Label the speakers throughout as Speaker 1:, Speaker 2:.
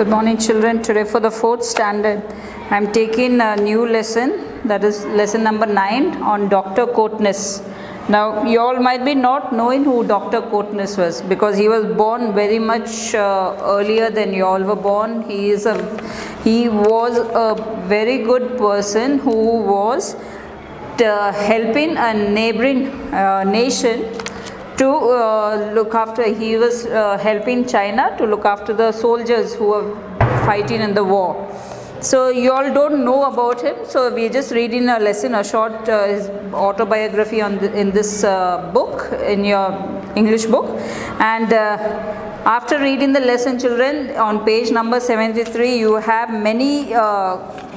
Speaker 1: Good morning, children. Today for the 4th standard, I am taking a new lesson, that is lesson number 9 on Dr. Kotnis. Now, you all might be not knowing who Dr. Kotnis was because he was born very much earlier than you all were born. He was a very good person who was helping a neighboring nation to look after. He was helping China to look after the soldiers who were fighting in the war. So you all don't know about him, so we are just reading a lesson, a short his autobiography in this book, in your English book. And after reading the lesson, children, on page number 73 you have many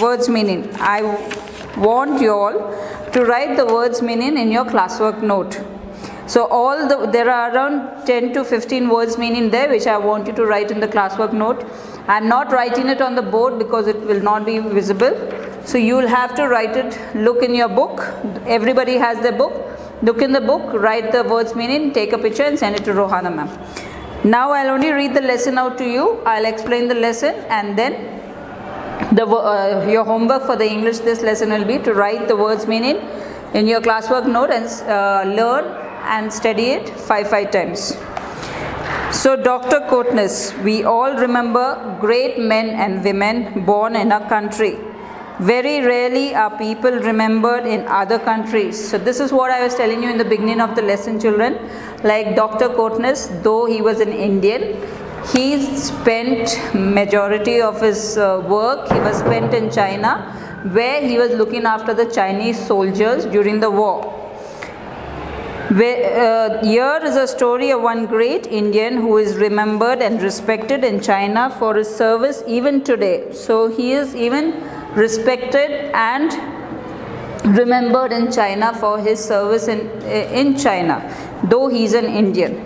Speaker 1: words meaning. I want you all to write the words meaning in your classwork note. So there are around 10 to 15 words meaning there, which I want you to write in the classwork note. I am not writing it on the board because it will not be visible. So you will have to write it. Look in your book. Everybody has their book. Look in the book, write the words meaning, take a picture and send it to Rohana ma'am. Now I will only read the lesson out to you. I will explain the lesson, and then your homework for the English this lesson will be to write the words meaning in your classwork note and learn and study it 5 times. So Dr. Kotnis, we all remember great men and women born in our country. Very rarely are people remembered in other countries. So this is what I was telling you in the beginning of the lesson, children. Like Dr. Kotnis, though he was an Indian, he spent majority of his work, he was spent in China, where he was looking after the Chinese soldiers during the war. Here is a story of one great Indian who is remembered and respected in China for his service even today. So he is even respected and remembered in China for his service in China, though he is an Indian.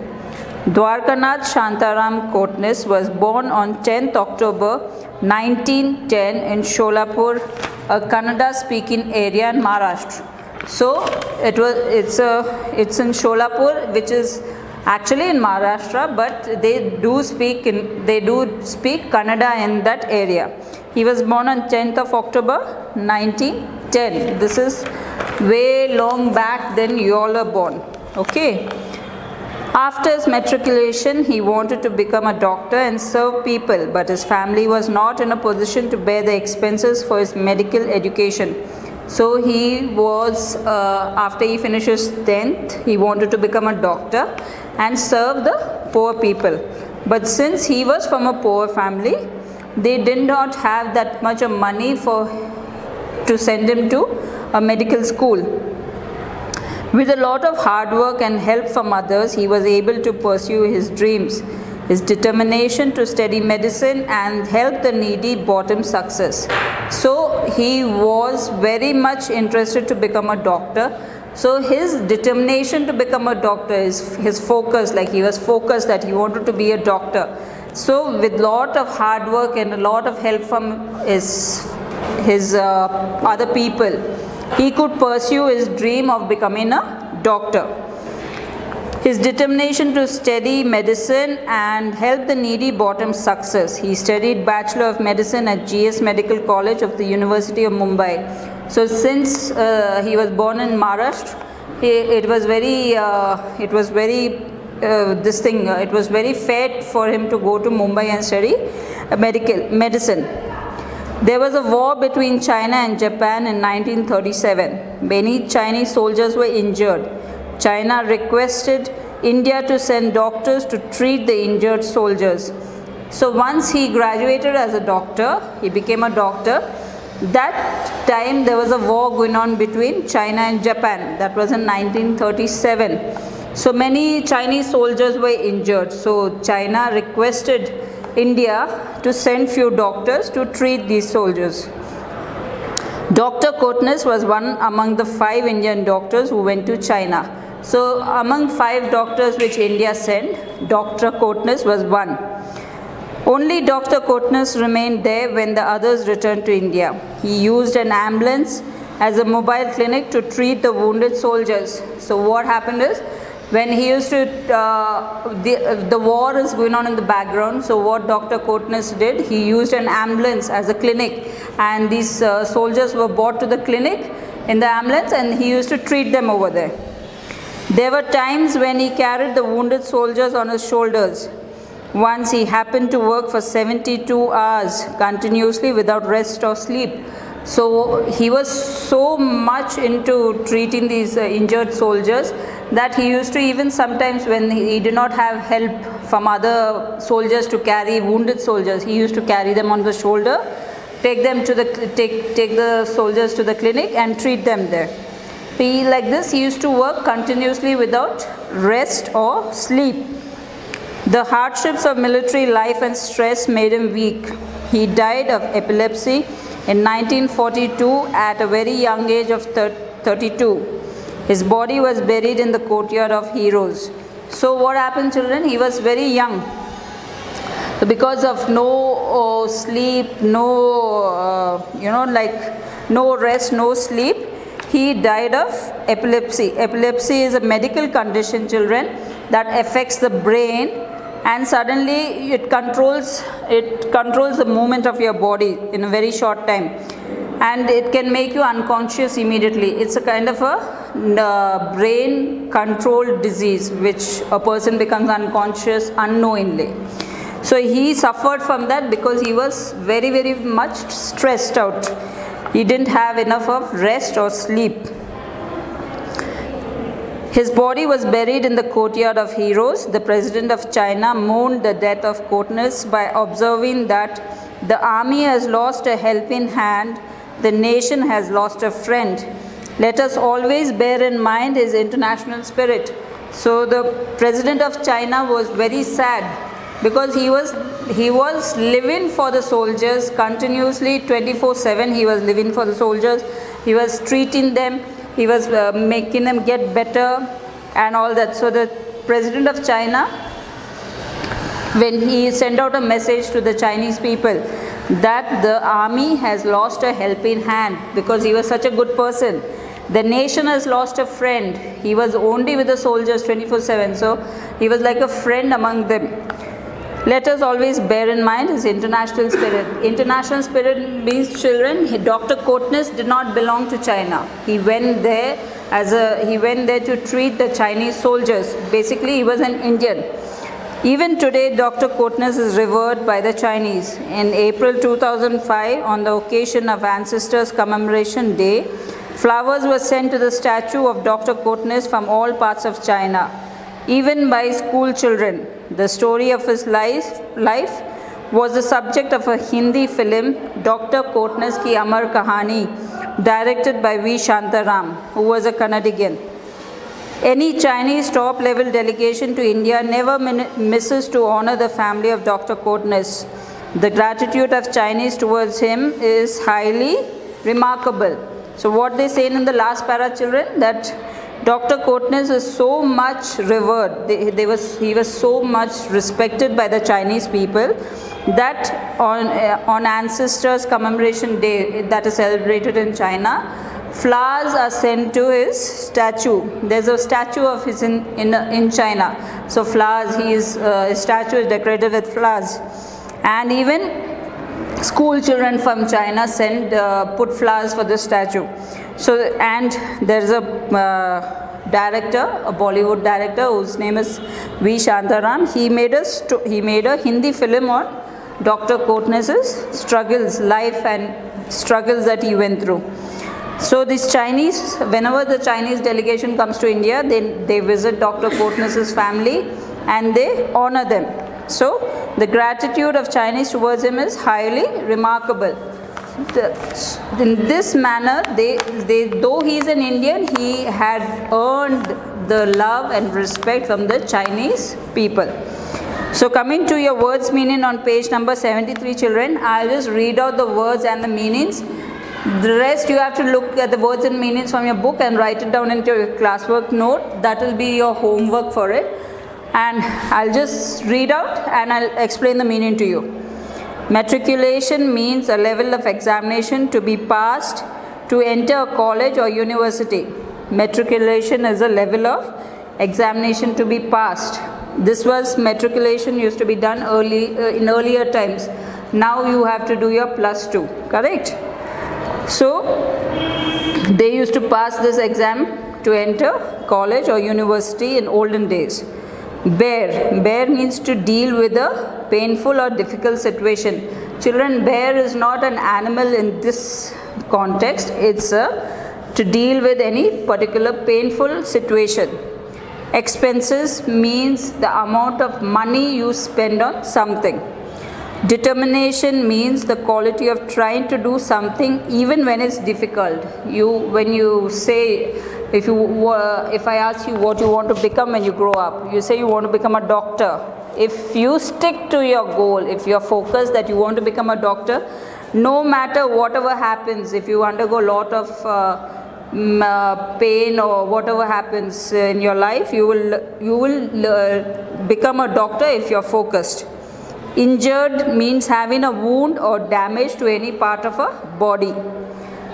Speaker 1: Dwarkanath Shantaram Kotnis was born on 10th October 1910 in Sholapur, a Kannada-speaking area in Maharashtra. So it's in Sholapur, which is actually in Maharashtra, but they do speak Kannada in that area. He was born on 10th of October 1910. This is way long back than you all are born. Okay. After his matriculation, he wanted to become a doctor and serve people, but his family was not in a position to bear the expenses for his medical education. So he was, after he finished his 10th, he wanted to become a doctor and serve the poor people. But since he was from a poor family, they did not have that much of money to send him to a medical school. With a lot of hard work and help from others, he was able to pursue his dreams. His determination to study medicine and help the needy brought him success. So he was very much interested to become a doctor. So his determination to become a doctor is his focus, like he was focused that he wanted to be a doctor. So with lot of hard work and a lot of help from his other people, he could pursue his dream of becoming a doctor. His determination to study medicine and help the needy brought him success. He studied Bachelor of Medicine at GS Medical College of the University of Mumbai. So since he was born in Maharashtra, it was very fair for him to go to Mumbai and study medicine. There was a war between China and Japan in 1937. Many Chinese soldiers were injured. China requested India to send doctors to treat the injured soldiers. So once he graduated as a doctor, he became a doctor. That time there was a war going on between China and Japan. That was in 1937. So many Chinese soldiers were injured. So China requested India to send few doctors to treat these soldiers. Dr. Kotnis was one among the 5 Indian doctors who went to China. So among 5 doctors which India sent, Dr. Kotnis was one. Only Dr. Kotnis remained there when the others returned to India. He used an ambulance as a mobile clinic to treat the wounded soldiers. So what happened is, when he used to, the war is going on in the background, so what Dr. Kotnes did, he used an ambulance as a clinic, and these soldiers were brought to the clinic in the ambulance, and he used to treat them over there. There were times when he carried the wounded soldiers on his shoulders. Once he happened to work for 72 hours continuously without rest or sleep. So he was so much into treating these injured soldiers that he used to, even sometimes when he did not have help from other soldiers to carry wounded soldiers, he used to carry them on the shoulder, take the soldiers to the clinic and treat them there. Like this, he used to work continuously without rest or sleep. The hardships of military life and stress made him weak. He died of epilepsy in 1942 at a very young age of 32. His body was buried in the courtyard of Heroes. So what happened, children? He was very young. So because of no sleep, no no rest, no sleep, he died of epilepsy. Epilepsy is a medical condition, children, that affects the brain, and suddenly it controls the movement of your body in a very short time, and it can make you unconscious immediately. It's a kind of a brain controlled disease which a person becomes unconscious unknowingly. So he suffered from that because he was very, very much stressed out. He didn't have enough of rest or sleep. His body was buried in the courtyard of Heroes. The president of China mourned the death of Kotnes by observing that the army has lost a helping hand, the nation has lost a friend. Let us always bear in mind his international spirit. So the president of China was very sad because he was living for the soldiers continuously, 24/7. He was living for the soldiers. He was treating them. He was making them get better and all that. So the president of China, when he sent out a message to the Chinese people that the army has lost a helping hand because he was such a good person. The nation has lost a friend. He was only with the soldiers 24/7. So he was like a friend among them. Let us always bear in mind his international spirit. International spirit means, children, Dr. Kotnes did not belong to China. He went there to treat the Chinese soldiers. Basically, he was an Indian. Even today, Dr. Kotnes is revered by the Chinese. In April 2005, on the occasion of Ancestors Commemoration Day, flowers were sent to the statue of Dr. Kotnes from all parts of China, even by school children. The story of his life was the subject of a Hindi film, Dr. Kotnes Ki Amar Kahani, directed by V. Shantaram, who was a Kannadigan. Any Chinese top-level delegation to India never misses to honor the family of Dr. Kotnes. The gratitude of Chinese towards him is highly remarkable. So what they say in the last para, children, that Dr. Kotnes is so much revered, he was so much respected by the Chinese people that on Ancestors Commemoration Day that is celebrated in China, flowers are sent to his statue. There's a statue of his in China. So flowers, his statue is decorated with flowers. And even school children from China put flowers for the statue. So, and there's a director, a Bollywood director whose name is V. Shantaram. He made a Hindi film on Dr. Kotnes's struggles, life and struggles that he went through. So these Chinese, whenever the Chinese delegation comes to India, they visit Dr. Kotnes's family and they honor them. So the gratitude of Chinese towards him is highly remarkable. In this manner, though he is an Indian, he had earned the love and respect from the Chinese people. So coming to your words meaning on page number 73, children, I'll just read out the words and the meanings. The rest you have to look at the words and meanings from your book and write it down into your classwork note. That will be your homework for it. And I'll just read out and I'll explain the meaning to you. Matriculation means a level of examination to be passed to enter a college or university. Matriculation is a level of examination to be passed. This was matriculation used to be done in earlier times. Now you have to do your +2, correct? So they used to pass this exam to enter college or university in olden days. Bear means to deal with a painful or difficult situation. Children, bear is not an animal in this context. It's to deal with any particular painful situation. Expenses means the amount of money you spend on something. Determination means the quality of trying to do something even when it's difficult. When you say, if I ask you what you want to become when you grow up, you say you want to become a doctor. If you stick to your goal, if you're focused that you want to become a doctor, no matter whatever happens, if you undergo a lot of pain or whatever happens in your life, you will become a doctor if you're focused. Injured means having a wound or damage to any part of a body.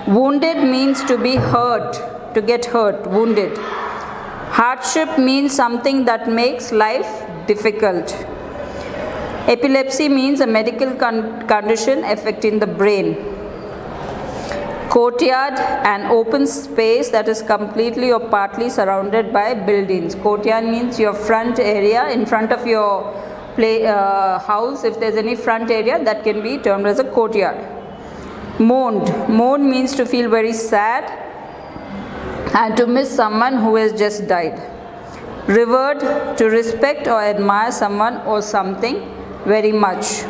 Speaker 1: Wounded means to be hurt, to get hurt, wounded. Hardship means something that makes life difficult. Epilepsy means a medical condition affecting the brain. Courtyard, an open space that is completely or partly surrounded by buildings. Courtyard means your front area, in front of your house. If there's any front area, that can be termed as a courtyard. Mourn means to feel very sad and to miss someone who has just died. Revered, to respect or admire someone or something very much.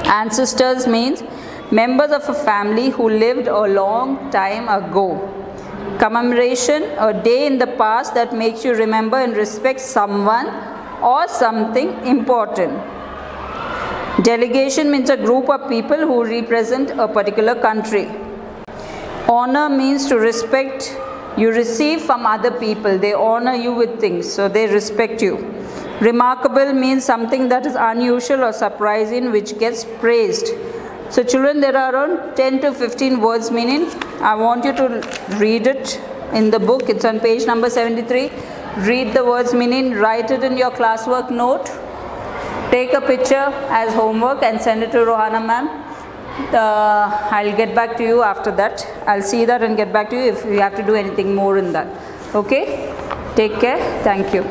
Speaker 1: Ancestors means members of a family who lived a long time ago. Commemoration, a day in the past that makes you remember and respect someone or something important. Delegation means a group of people who represent a particular country. Honor means to respect you receive from other people. They honor you with things, so they respect you. Remarkable means something that is unusual or surprising which gets praised. So children, there are around 10 to 15 words meaning. I want you to read it in the book. It's on page number 73. Read the words meaning, write it in your classwork note, take a picture as homework and send it to Rohana ma'am. I'll get back to you after that. I'll see that and get back to you if you have to do anything more in that. Okay? Take care. Thank you.